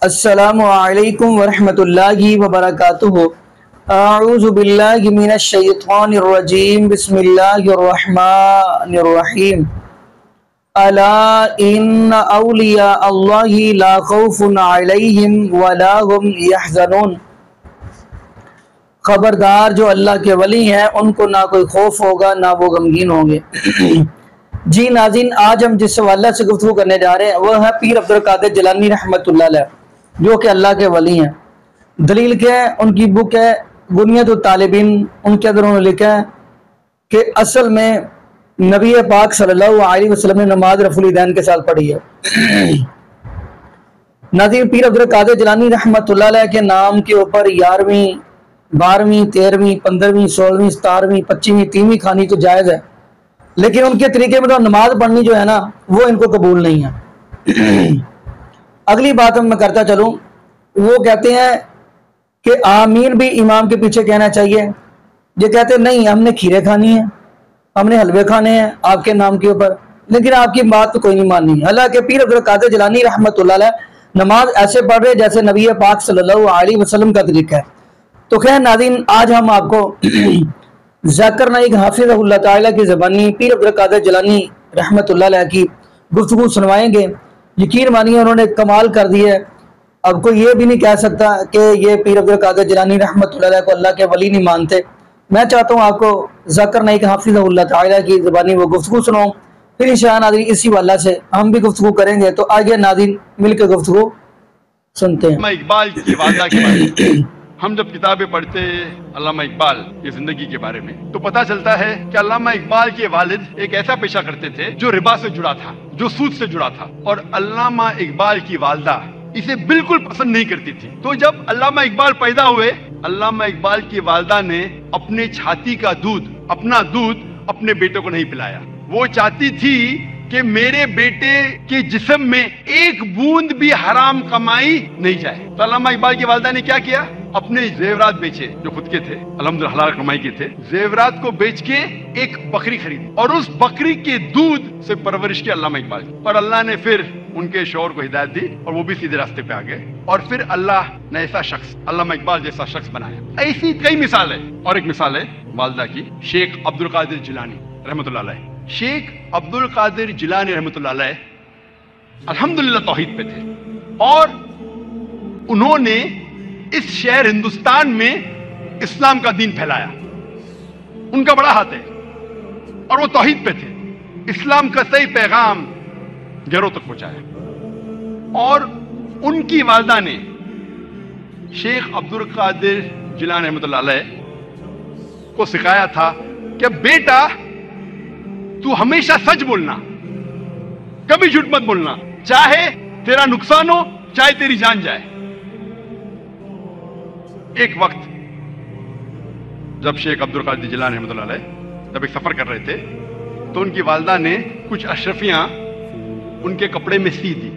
السلام علیکم ورحمۃ اللہ وبرکاتہ۔ اعوذ باللہ من الشیطان الرجیم، بسم اللہ الرحمن الرحیم۔ الا ان اولیاء اللہ لا خوف علیہم ولا هم یحزنون۔ خبردار، جو اللہ کے ولی ہیں ان کو نہ کوئی خوف ہوگا نہ وہ غمگین ہوں گے۔ جی ناظرین، آج ہم جس حوالے سے گفتگو کرنے جا رہے ہیں وہ ہے پیر عبدالقادر جیلانی رحمۃ اللہ علیہ، جو کہ اللہ کے ولی ہیں۔ دلیل کیا ہے؟ ان کی بک ہے بنیاد الطالبین۔ ان کے اندر انہوں نے لکھا ہے کہ اصل میں نبی پاک صلی اللہ علیہ وسلم نے نماز رفع الیدین کے ساتھ پڑھی ہے۔ ناظرین، پیر عبدالقادر جیلانی رحمۃ اللہ علیہ کے نام کے اوپر 11ویں 12ویں 13ویں 15ویں 16ویں 17ویں 25ویں 3ویں خوانی تو جائز ہے، لیکن ان کے طریقے میں تو نماز پڑھنی جو ہے نا وہ ان کو قبول نہیں ہے۔ اگلی بات میں کرتا چلوں، وہ کہتے ہیں کہ آمین بھی امام کے پیچھے کہنا چاہیے۔ یہ کہتے ہیں نہیں، ہم نے کھیرے کھانی ہیں، ہم نے حلوے کھانے ہیں آپ کے نام کے اوپر، لیکن آپ کی بات تو کوئی نہیں ماننی۔ حالانکہ پیر عبدالقادر جیلانی رحمۃ اللہ علیہ نماز ایسے پڑھ رہے جیسے نبی پاک صلی اللہ علیہ وسلم کا طریقہ ہے۔ تو خیر ناظرین، آج ہم آپ کو ذاکر نائک حافظ اللہ تعالیٰ کی زبانی پیر عبدالقادر جیلانی رحمۃ اللہ علیہ کی گفتگو سنوائیں گے۔ یقین مانیے انہوں نے کمال کر دیا ہے۔ اب کوئی یہ بھی نہیں کہہ سکتا کہ یہ پیر عبدالقادر جیلانی رحمۃ اللہ علیہ کو اللہ کے ولی نہیں مانتے۔ میں چاہتا ہوں آپ کو ذاکر نائک حافظ اللہ تعالیٰ کی زبانی وہ گفتگو سناؤں، پھر انشاءاللہ ناظرین اسی والا سے ہم بھی گفتگو کریں گے۔ تو آئیے ناظرین مل کے گفتگو سنتے ہیں۔ علامہ اقبال کی والدہ کے بارے میں ہم جب کتابیں پڑھتے علامہ اقبال کی زندگی کے بارے میں تو پتہ چلتا ہے کہ علامہ اقبال کے والد ایک ایسا پیشہ کرتے تھے جو ربا سے جڑا تھا، جو سود سے جڑا تھا، اور علامہ اقبال کی والدہ اسے بالکل پسند نہیں کرتی تھی۔ تو جب علامہ اقبال پیدا ہوئے، علامہ اقبال کی والدہ نے اپنے چھاتی کا دودھ، اپنا دودھ اپنے بیٹے کو نہیں پلایا۔ وہ چاہتی تھی کہ میرے بیٹے کے جسم میں ایک بوند بھی حرام کمائی نہیں جائے۔ تو علامہ اقبال کی والدہ نے کیا کیا؟ اپنے زیورات بیچے جو خود کے تھے، الحمدللہ حلال کمائی کے تھے، زیورات کو بیچ کے ایک بکری خریدی اور اس بکری کے دودھ سے پرورش کی علامہ اقبال کی۔ اور اللہ نے پھر ان کے شوہر کو ہدایت دی اور وہ بھی سیدھے راستے پہ آ گئے، اور پھر اللہ نے ایسا شخص علامہ اقبال جیسا شخص بنایا۔ ایسی کئی مثال ہے، اور ایک مثال ہے والدہ کی، شیخ عبدالقادر جیلانی رحمۃ اللہ علیہ۔ شیخ عبدالقادر جیلانی رحمۃ اللہ علیہ الحمدللہ توحید پہ تھے، اور انہوں نے اس شہر ہندوستان میں اسلام کا دین پھیلایا۔ ان کا بڑا ہاتھ ہے، اور وہ توحید پہ تھے، اسلام کا صحیح پیغام گھروں تک پہنچایا۔ اور ان کی والدہ نے شیخ عبدالقادر جیلانی رحمۃ اللہ علیہ کو سکھایا تھا کہ بیٹا تو ہمیشہ سچ بولنا، کبھی جھوٹ مت بولنا، چاہے تیرا نقصان ہو چاہے تیری جان جائے۔ ایک وقت جب شیخ عبدالقادر جیلانی رحمۃ اللہ علیہ جب ایک سفر کر رہے تھے تو ان کی والدہ نے کچھ اشرفیاں ان کے کپڑے میں سی دی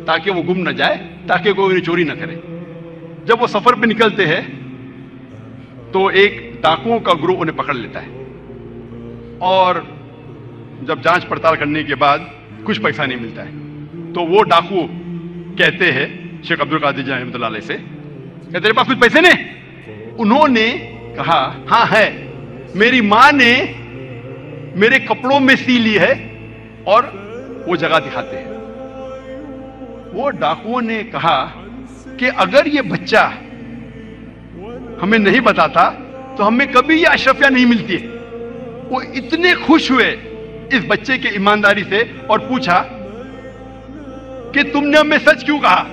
تاکہ وہ گم نہ جائے، تاکہ کوئی انہیں چوری نہ کرے۔ جب وہ سفر پہ نکلتے ہیں تو ایک ڈاکوؤں کا گروہ انہیں پکڑ لیتا ہے، اور جب جانچ پڑتال کرنے کے بعد کچھ پیسہ نہیں ملتا ہے تو وہ ڈاکو کہتے ہیں شیخ عبدالقادر جیلانی رحمۃ اللہ علیہ سے کہ تیرے پاس کچھ پیسے نے؟ انہوں نے کہا ہاں ہے، میری ماں نے میرے کپڑوں میں سی لی ہے، اور وہ جگہ دکھاتے ہیں۔ وہ ڈاکوؤں نے کہا کہ اگر یہ بچہ ہمیں نہیں بتاتا تو ہمیں کبھی یہ اشرفیاں نہیں ملتی ہے۔ وہ اتنے خوش ہوئے اس بچے کے ایمانداری سے اور پوچھا کہ تم نے ہمیں سچ کیوں کہا؟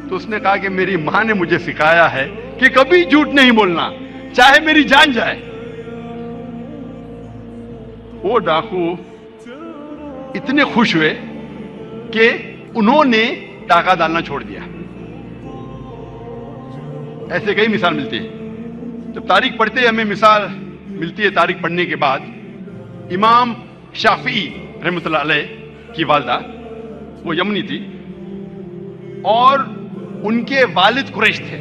تو اس نے کہا کہ میری ماں نے مجھے سکھایا ہے کہ کبھی جھوٹ نہیں بولنا، چاہے میری جان جائے۔ وہ ڈاکو اتنے خوش ہوئے کہ انہوں نے ڈاکہ ڈالنا چھوڑ دیا۔ ایسے کئی مثال ملتی ہے۔ جب تاریخ پڑھتے ہیں ہمیں مثال ملتی ہے، تاریخ پڑھنے کے بعد امام شافعی رحمۃ اللہ علیہ کی والدہ وہ یمنی تھی، اور ان کے والد قریش تھے،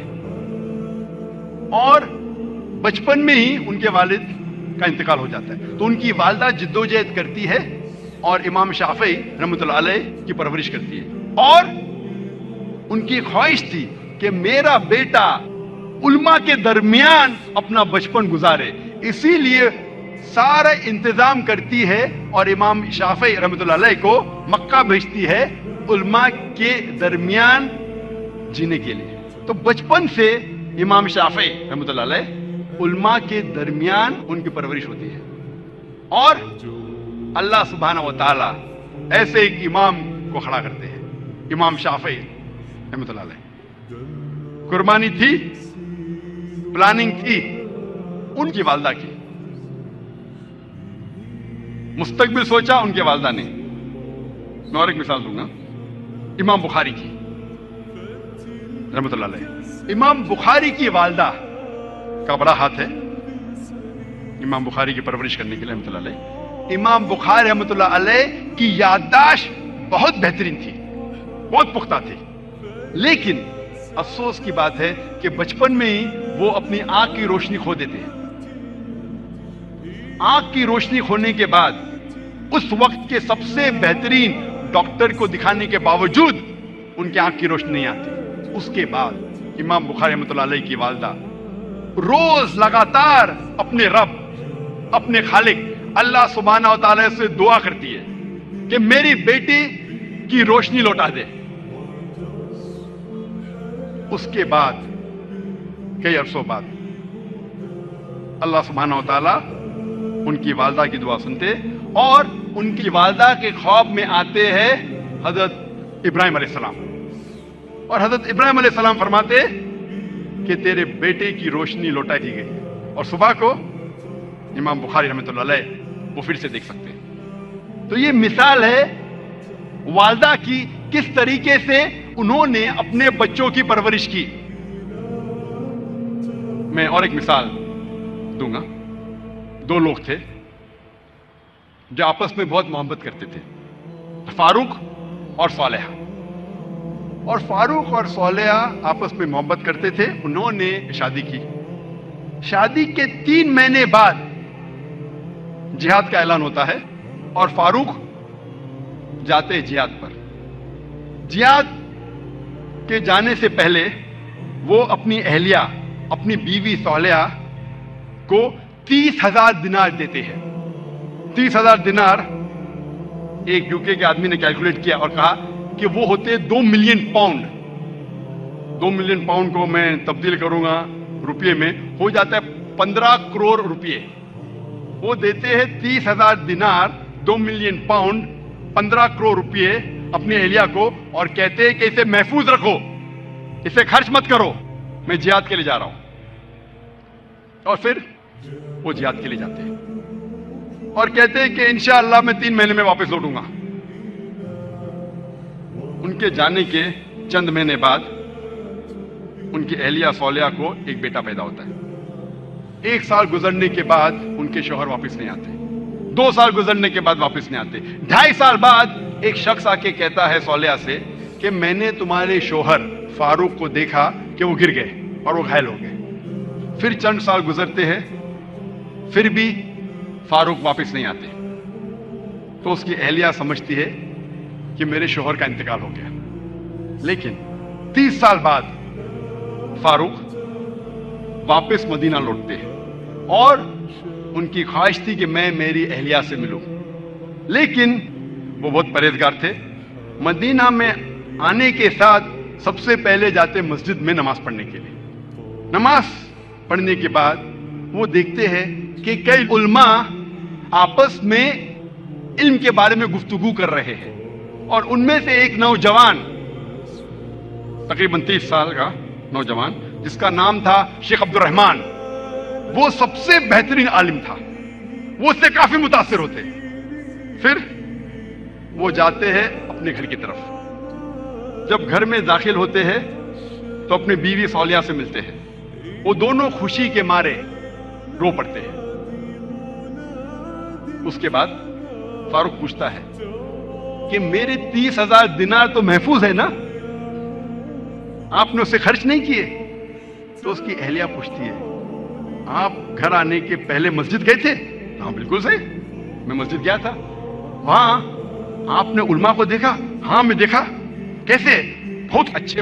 اور بچپن میں ہی ان کے والد کا انتقال ہو جاتا ہے۔ تو ان کی والدہ جدوجہد کرتی ہے اور امام شافعی رحمۃ اللہ علیہ کی پرورش کرتی ہے، اور ان کی خواہش تھی کہ میرا بیٹا علماء کے درمیان اپنا بچپن گزارے، اسی لیے سارا انتظام کرتی ہے اور امام شافعی رحمۃ اللہ علیہ کو مکہ بھیجتی ہے علماء کے درمیان جینے کے لیے۔ تو بچپن سے امام شافعی رحمۃ اللہ علیہ علماء کے درمیان ان کی پرورش ہوتی ہے، اور اللہ سبحانہ و تعالی ایسے ایک امام کو کھڑا کرتے ہیں، امام شافعی رحمۃ اللہ علیہ۔ قربانی تھی، پلاننگ تھی ان کی والدہ کی، مستقبل سوچا ان کے والدہ نے۔ میں اور ایک مثال دوں گا، امام بخاری کی رحمۃ اللہ علیہ۔ امام بخاری کی والدہ کا بڑا ہاتھ ہے امام بخاری کی پرورش کرنے کے لیے رحمۃ اللہ علیہ۔ امام بخاری رحمۃ اللہ علیہ کی یادداشت بہت بہترین تھی، بہت پختہ تھی، لیکن افسوس کی بات ہے کہ بچپن میں ہی وہ اپنی آنکھ کی روشنی کھو دیتے ہیں۔ آنکھ کی روشنی کھونے کے بعد اس وقت کے سب سے بہترین ڈاکٹر کو دکھانے کے باوجود ان کی آنکھ کی روشنی نہیں آتی۔ اس کے بعد امام بخاری رحمۃ اللہ علیہ کی والدہ روز لگاتار اپنے رب، اپنے خالق اللہ سبحانہ و تعالی سے دعا کرتی ہے کہ میری بیٹی کی روشنی لوٹا دے۔ اس کے بعد کئی عرصوں بعد اللہ سبحانہ و تعالی ان کی والدہ کی دعا سنتے، اور ان کی والدہ کے خواب میں آتے ہیں حضرت ابراہیم علیہ السلام، اور حضرت ابراہیم علیہ السلام فرماتے کہ تیرے بیٹے کی روشنی لوٹا دی گئی، اور صبح کو امام بخاری رحمۃ اللہ علیہ وہ پھر سے دیکھ سکتے ہیں۔ تو یہ مثال ہے والدہ کی، کس طریقے سے انہوں نے اپنے بچوں کی پرورش کی۔ میں اور ایک مثال دوں گا، دو لوگ تھے جو آپس میں بہت محبت کرتے تھے، فاروق اور صالحہ۔ اور فاروق اور صالحہ آپس میں محبت کرتے تھے، انہوں نے شادی کی۔ شادی کے 3 مہینے بعد جہاد کا اعلان ہوتا ہے، اور فاروق جاتے جہاد پر۔ جہاد کے جانے سے پہلے وہ اپنی اہلیہ، اپنی بیوی صالحہ کو 30,000 دینار دیتے ہیں۔ 30,000 دینار ایک یوکے کے آدمی نے کیلکولیٹ کیا اور کہا کہ وہ ہوتے 2 ملین پاؤنڈ۔ 2 ملین پاؤنڈ کو میں تبدیل کروں گا روپیے میں، ہو جاتا ہے 15 کروڑ روپیے۔ وہ دیتے ہیں 30,000 دینار، 2 ملین پاؤنڈ، 15 کروڑ روپیے اپنی اہلیہ کو، اور کہتے ہیں کہ اسے محفوظ رکھو، اسے خرچ مت کرو، میں جہاد کے لیے جا رہا ہوں۔ اور پھر وہ جہاد کے لیے جاتے ہیں اور کہتے ہیں کہ انشاءاللہ میں 3 مہینے میں واپس لوٹوں گا۔ ان کے جانے کے چند مہینے بعد ان کی اہلیہ صالحہ کو ایک بیٹا پیدا ہوتا ہے۔ 1 سال گزرنے کے بعد ان کے شوہر واپس نہیں آتے، 2 سال گزرنے کے بعد واپس نہیں آتے، 2.5 سال بعد ایک شخص آ کے کہتا ہے صالحہ سے کہ میں نے تمہارے شوہر فاروق کو دیکھا کہ وہ گر گئے اور وہ گھائل ہو گئے۔ پھر چند سال گزرتے ہیں، پھر بھی فاروق واپس نہیں آتے، تو اس کی اہلیہ سمجھتی ہے کہ میرے شوہر کا انتقال ہو گیا۔ لیکن 30 سال بعد فاروق واپس مدینہ لوٹتے ہیں، اور ان کی خواہش تھی کہ میں میری اہلیہ سے ملوں، لیکن وہ بہت پرہیزگار تھے۔ مدینہ میں آنے کے ساتھ سب سے پہلے جاتے مسجد میں نماز پڑھنے کے لیے۔ نماز پڑھنے کے بعد وہ دیکھتے ہیں کہ کئی علماء آپس میں علم کے بارے میں گفتگو کر رہے ہیں، اور ان میں سے ایک نوجوان، تقریباً 30 سال کا نوجوان جس کا نام تھا شیخ عبد الرحمن، وہ سب سے بہترین عالم تھا، وہ اس سے کافی متاثر ہوتے۔ پھر وہ جاتے ہیں اپنے گھر کی طرف۔ جب گھر میں داخل ہوتے ہیں تو اپنی بیوی صالحہ سے ملتے ہیں، وہ دونوں خوشی کے مارے رو پڑتے ہیں۔ اس کے بعد فاروق پوچھتا ہے کہ میرے 30,000 دینار تو محفوظ ہے نا، آپ نے اسے خرچ نہیں کیے؟ تو اس کی اہلیہ پوچھتی ہے آپ گھر آنے کے پہلے مسجد گئے تھے؟ ہاں بالکل صحیح، میں مسجد گیا تھا۔ وہاں آپ نے علماء کو دیکھا؟ ہاں میں دیکھا۔ کیسے؟ بہت اچھے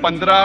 15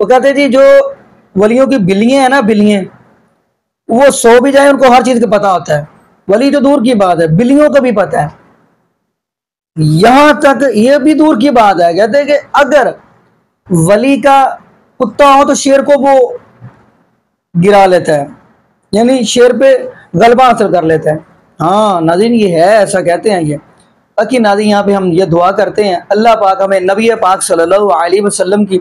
وہ کہتے ہیں جی جو ولیوں کی بلیاں ہیں نا، بلیاں وہ سو بھی جائیں ان کو ہر چیز کا پتا ہوتا ہے، ولی تو دور کی بات ہے بلیوں کا بھی پتا ہے، یہاں تک یہ بھی دور کی بات ہے کہتے ہیں کہ اگر ولی کا کتا ہو تو شیر کو وہ گرا لیتا ہے، یعنی شیر پہ غلبہ حاصل کر لیتا ہے۔ ہاں ناظرین یہ ہے، ایسا کہتے ہیں یہ اکی ناظرین یہاں پہ ہم یہ دعا کرتے ہیں اللہ پاک ہمیں نبی پاک صلی اللہ علیہ وسلم کی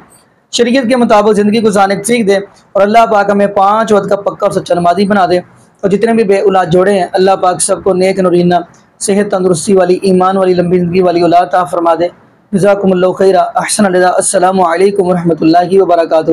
شریعت کے مطابق زندگی گزارنے کی توفیق دے، اور اللہ پاک ہمیں 5 وقت کا پکا اور سچا نمازی بنا دے، اور جتنے بھی بے اولاد جوڑے ہیں اللہ پاک سب کو نیک نورینہ صحت تندرستی والی ایمان والی لمبی زندگی والی اولاد عطا فرما دے۔ جزاکم اللہ خیرہ، احسن الجزاء، السلام علیکم ورحمۃ اللہ وبرکاتہ۔